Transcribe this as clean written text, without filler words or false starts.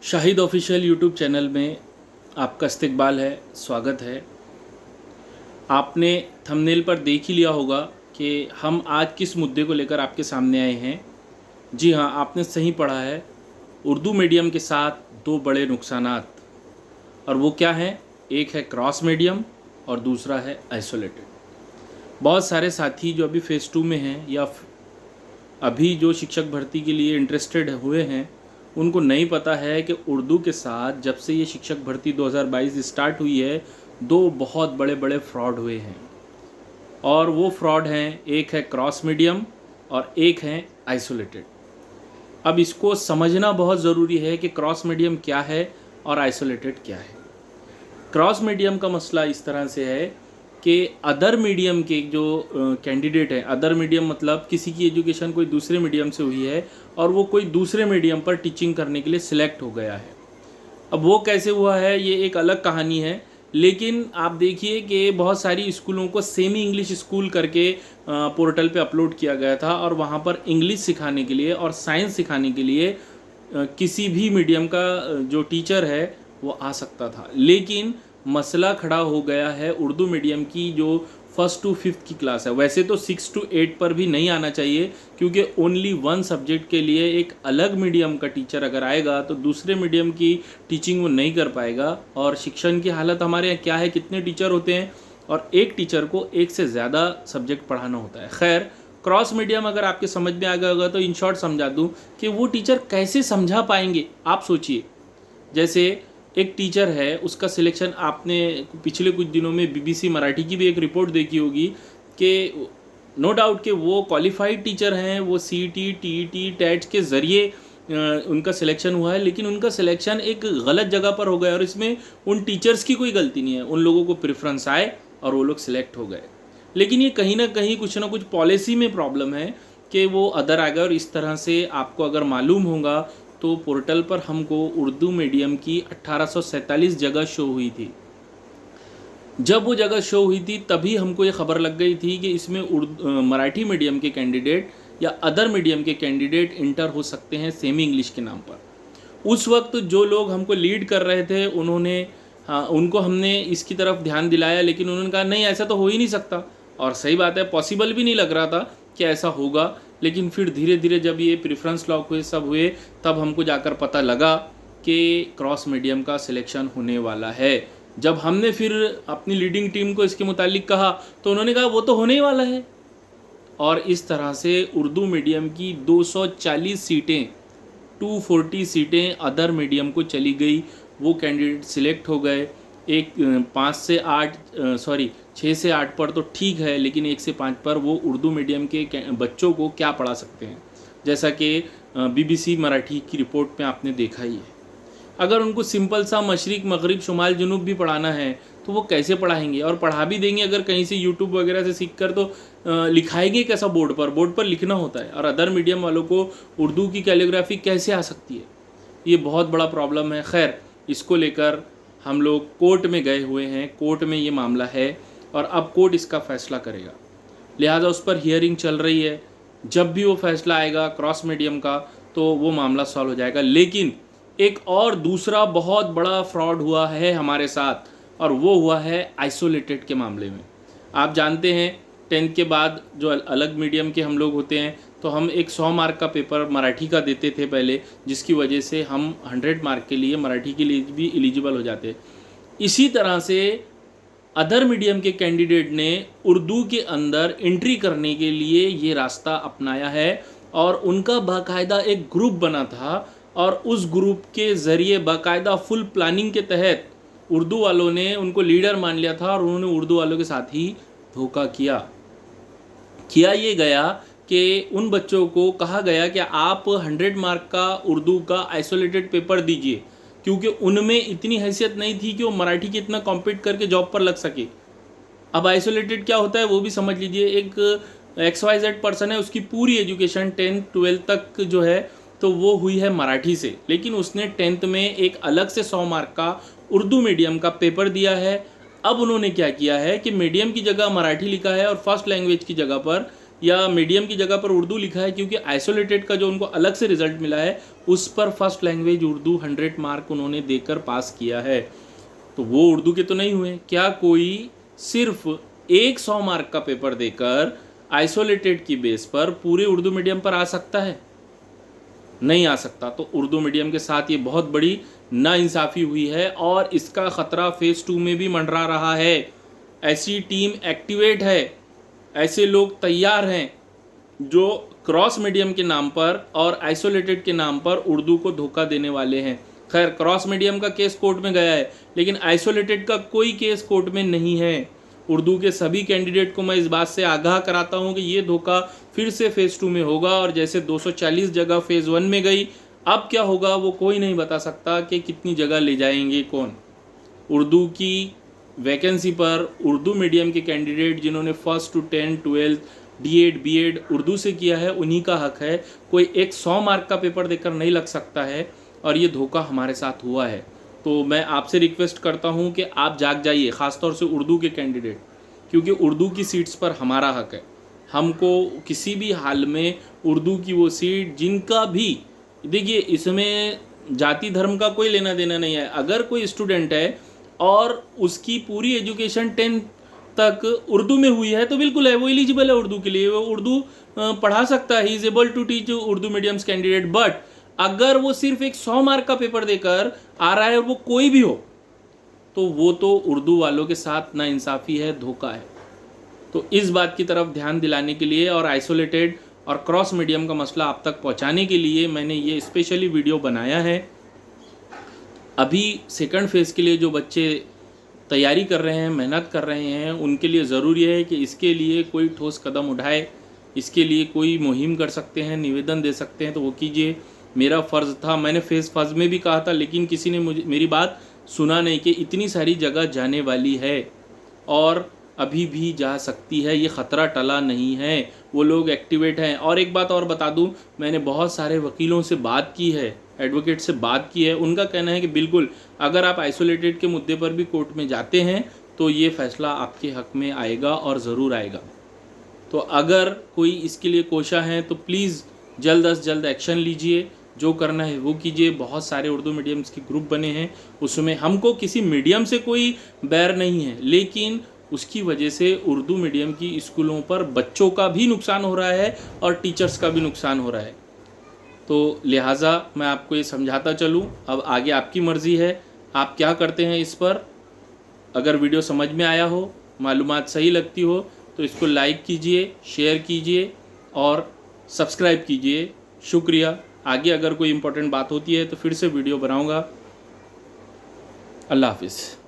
Shahid official YouTube channel में आपका इस्तकबाल है, स्वागत है। आपने थंबनेल पर देख ही लिया होगा कि हम आज किस मुद्दे को लेकर आपके सामने आए हैं। जी हाँ, आपने सही पढ़ा है। उर्दू मीडियम के साथ दो बड़े नुकसानात, और वो क्या हैं? एक है क्रॉस मीडियम और दूसरा है आइसोलेटेड। बहुत सारे साथी जो अभी फ़ेज़ 2 में हैं या अभी जो शिक्षक भर्ती के लिए इंटरेस्टेड हुए हैं, उनको नहीं पता है कि उर्दू के साथ जब से ये शिक्षक भर्ती 2022 स्टार्ट हुई है, दो बहुत बड़े बड़े फ्रॉड हुए हैं। और वो फ्रॉड हैं, एक है क्रॉस मीडियम और एक है आइसोलेटेड। अब इसको समझना बहुत ज़रूरी है कि क्रॉस मीडियम क्या है और आइसोलेटेड क्या है। क्रॉस मीडियम का मसला इस तरह से है कि अदर मीडियम के जो कैंडिडेट हैं, अदर मीडियम मतलब किसी की एजुकेशन कोई दूसरे मीडियम से हुई है और वो कोई दूसरे मीडियम पर टीचिंग करने के लिए सिलेक्ट हो गया है। अब वो कैसे हुआ है ये एक अलग कहानी है, लेकिन आप देखिए कि बहुत सारी स्कूलों को सेमी इंग्लिश स्कूल करके पोर्टल पे अपलोड किया गया था और वहाँ पर इंग्लिश सिखाने के लिए और साइंस सिखाने के लिए किसी भी मीडियम का जो टीचर है वो आ सकता था। लेकिन मसला खड़ा हो गया है उर्दू मीडियम की जो फर्स्ट टू फिफ्थ की क्लास है। वैसे तो 6 to 8 पर भी नहीं आना चाहिए, क्योंकि ओनली वन सब्जेक्ट के लिए एक अलग मीडियम का टीचर अगर आएगा तो दूसरे मीडियम की टीचिंग वो नहीं कर पाएगा। और शिक्षण की हालत हमारे यहाँ क्या है, कितने टीचर होते हैं और एक टीचर को एक से ज़्यादा सब्जेक्ट पढ़ाना होता है। खैर, क्रॉस मीडियम अगर आपके समझ में आ गया होगा तो इन शॉर्ट समझा दूँ कि वो टीचर कैसे समझा पाएंगे। आप सोचिए, जैसे एक टीचर है, उसका सिलेक्शन आपने पिछले कुछ दिनों में बीबीसी मराठी की भी एक रिपोर्ट देखी होगी कि नो डाउट कि वो क्वालिफाइड टीचर हैं, वो सीईटी, टीईटी, टेट के ज़रिए उनका सिलेक्शन हुआ है, लेकिन उनका सिलेक्शन एक गलत जगह पर हो गया और इसमें उन टीचर्स की कोई गलती नहीं है। उन लोगों को प्रेफरेंस आए और वो लोग सिलेक्ट हो गए। लेकिन ये कहीं ना कहीं कुछ ना कुछ पॉलिसी में प्रॉब्लम है कि वो अदर आ गए। और इस तरह से आपको अगर मालूम होगा तो पोर्टल पर हमको उर्दू मीडियम की 1847 जगह शो हुई थी। जब वो जगह शो हुई थी तभी हमको ये खबर लग गई थी कि इसमें मराठी मीडियम के कैंडिडेट या अदर मीडियम के कैंडिडेट इंटर हो सकते हैं सेमी इंग्लिश के नाम पर। उस वक्त जो लोग हमको लीड कर रहे थे उन्होंने, हाँ, उनको हमने इसकी तरफ ध्यान दिलाया, लेकिन उन्होंने कहा नहीं, ऐसा तो हो ही नहीं सकता। और सही बात है, पॉसिबल भी नहीं लग रहा था कि ऐसा होगा। लेकिन फिर धीरे धीरे जब ये प्रेफरेंस लॉक हुए, सब हुए, तब हमको जाकर पता लगा कि क्रॉस मीडियम का सिलेक्शन होने वाला है। जब हमने फिर अपनी लीडिंग टीम को इसके मुतालिक कहा तो उन्होंने कहा वो तो होने ही वाला है। और इस तरह से उर्दू मीडियम की 240 सीटें, 240 सीटें अदर मीडियम को चली गई। वो कैंडिडेट सिलेक्ट हो गए। एक 5 से 8 सॉरी 6 से 8 पर तो ठीक है, लेकिन 1 से 5 पर वो उर्दू मीडियम के बच्चों को क्या पढ़ा सकते हैं, जैसा कि बीबीसी मराठी की रिपोर्ट में आपने देखा ही है। अगर उनको सिंपल सा मशरिक मगरिब शुमाल जुनूब भी पढ़ाना है तो वो कैसे पढ़ाएंगे? और पढ़ा भी देंगे अगर कहीं से यूट्यूब वगैरह से सीख कर, तो लिखाएंगे कैसा? बोर्ड पर लिखना होता है। और अदर मीडियम वालों को उर्दू की कैलीग्राफी कैसे आ सकती है? ये बहुत बड़ा प्रॉब्लम है। खैर, इसको लेकर हम लोग कोर्ट में गए हुए हैं। कोर्ट में ये मामला है और अब कोर्ट इसका फ़ैसला करेगा, लिहाजा उस पर हियरिंग चल रही है। जब भी वो फैसला आएगा क्रॉस मीडियम का तो वो मामला सॉल्व हो जाएगा। लेकिन एक और दूसरा बहुत बड़ा फ्रॉड हुआ है हमारे साथ, और वो हुआ है आइसोलेटेड के मामले में। आप जानते हैं 10th के बाद जो अलग मीडियम के हम लोग होते हैं तो हम एक 100 मार्क का पेपर मराठी का देते थे पहले, जिसकी वजह से हम 100 मार्क के लिए मराठी के लिए भी एलिजिबल हो जाते। इसी तरह से अदर मीडियम के कैंडिडेट ने उर्दू के अंदर एंट्री करने के लिए ये रास्ता अपनाया है और उनका बाकायदा एक ग्रुप बना था और उस ग्रुप के ज़रिए बाकायदा फुल प्लानिंग के तहत उर्दू वालों ने उनको लीडर मान लिया था और उन्होंने उर्दू वालों के साथ ही धोखा किया ये गया कि उन बच्चों को कहा गया कि आप 100 मार्क का उर्दू का आइसोलेटेड पेपर दीजिए, क्योंकि उनमें इतनी हैसियत नहीं थी कि वो मराठी की इतना कॉम्पीट करके जॉब पर लग सके। अब आइसोलेटेड क्या होता है वो भी समझ लीजिए। एक XYZ पर्सन है, उसकी पूरी एजुकेशन 10th 12th तक जो है तो वो हुई है मराठी से, लेकिन उसने 10th में एक अलग से 100 मार्क का उर्दू मीडियम का पेपर दिया है। अब उन्होंने क्या किया है कि मीडियम की जगह मराठी लिखा है और फर्स्ट लैंग्वेज की जगह पर या मीडियम की जगह पर उर्दू लिखा है, क्योंकि आइसोलेटेड का जो उनको अलग से रिजल्ट मिला है उस पर फर्स्ट लैंग्वेज उर्दू 100 मार्क उन्होंने देकर पास किया है। तो वो उर्दू के तो नहीं हुए। क्या कोई सिर्फ 100 मार्क का पेपर देकर आइसोलेटेड की बेस पर पूरे उर्दू मीडियम पर आ सकता है? नहीं आ सकता। तो उर्दू मीडियम के साथ ये बहुत बड़ी नाइंसाफ़ी हुई है और इसका ख़तरा फेज़ 2 में भी मंडरा रहा है। ऐसी टीम एक्टिवेट है, ऐसे लोग तैयार हैं जो क्रॉस मीडियम के नाम पर और आइसोलेटेड के नाम पर उर्दू को धोखा देने वाले हैं। खैर, क्रॉस मीडियम का केस कोर्ट में गया है, लेकिन आइसोलेटेड का कोई केस कोर्ट में नहीं है। उर्दू के सभी कैंडिडेट को मैं इस बात से आगाह कराता हूं कि ये धोखा फिर से फेज़ 2 में होगा, और जैसे 240 जगह फेज़ 1 में गई, अब क्या होगा वो कोई नहीं बता सकता कि कितनी जगह ले जाएंगे कौन। उर्दू की वैकेंसी पर उर्दू मीडियम के कैंडिडेट जिन्होंने first to 10, 12, D.Ed, B.Ed Urdu से किया है, उन्हीं का हक है। कोई एक 100 मार्क का पेपर देकर नहीं लग सकता है, और ये धोखा हमारे साथ हुआ है। तो मैं आपसे रिक्वेस्ट करता हूँ कि आप जाग जाइए, ख़ासतौर से उर्दू के कैंडिडेट, क्योंकि उर्दू की सीट्स पर हमारा हक है। हमको किसी भी हाल में उर्दू की वो सीट, जिनका भी, देखिए इसमें जाति धर्म का कोई लेना देना नहीं है। अगर कोई स्टूडेंट है और उसकी पूरी एजुकेशन 10 तक उर्दू में हुई है तो बिल्कुल है, वो एलिजिबल है उर्दू के लिए, वो उर्दू पढ़ा सकता है, he is able to teach Urdu mediums candidate. But अगर वो सिर्फ एक 100 मार्क का पेपर देकर आ रहा है, और वो कोई भी हो, तो वो तो उर्दू वालों के साथ नाइंसाफ़ी है, धोखा है। तो इस बात की तरफ ध्यान दिलाने के लिए और आइसोलेटेड और क्रॉस मीडियम का मसला आप तक पहुंचाने के लिए मैंने ये स्पेशली वीडियो बनाया है। अभी सेकंड फेज़ के लिए जो बच्चे तैयारी कर रहे हैं, मेहनत कर रहे हैं, उनके लिए ज़रूरी है कि इसके लिए कोई ठोस कदम उठाए, इसके लिए कोई मुहिम कर सकते हैं, निवेदन दे सकते हैं तो वो कीजिए। मेरा फ़र्ज़ था, मैंने फेज़ फर्स्ट में भी कहा था, लेकिन किसी ने मेरी बात सुना नहीं कि इतनी सारी जगह जाने वाली है और अभी भी जा सकती है, ये ख़तरा टला नहीं है, वो लोग एक्टिवेट हैं। और एक बात और बता दूं, मैंने बहुत सारे वकीलों से बात की है, एडवोकेट से बात की है, उनका कहना है कि बिल्कुल अगर आप आइसोलेटेड के मुद्दे पर भी कोर्ट में जाते हैं तो ये फ़ैसला आपके हक़ में आएगा और ज़रूर आएगा। तो अगर कोई इसके लिए कोशा है तो प्लीज़ जल्द अज जल्द एक्शन लीजिए, जो करना है वो कीजिए। बहुत सारे उर्दू मीडियम्स के ग्रुप बने हैं, उसमें हमको किसी मीडियम से कोई बैर नहीं है, लेकिन उसकी वजह से उर्दू मीडियम की स्कूलों पर बच्चों का भी नुकसान हो रहा है और टीचर्स का भी नुकसान हो रहा है। तो लिहाजा मैं आपको ये समझाता चलूँ, अब आगे आपकी मर्ज़ी है, आप क्या करते हैं इस पर। अगर वीडियो समझ में आया हो, मालूमात सही लगती हो, तो इसको लाइक कीजिए, शेयर कीजिए और सब्सक्राइब कीजिए। शुक्रिया। आगे अगर कोई इम्पोर्टेंट बात होती है तो फिर से वीडियो बनाऊँगा। अल्लाह हाफिज़।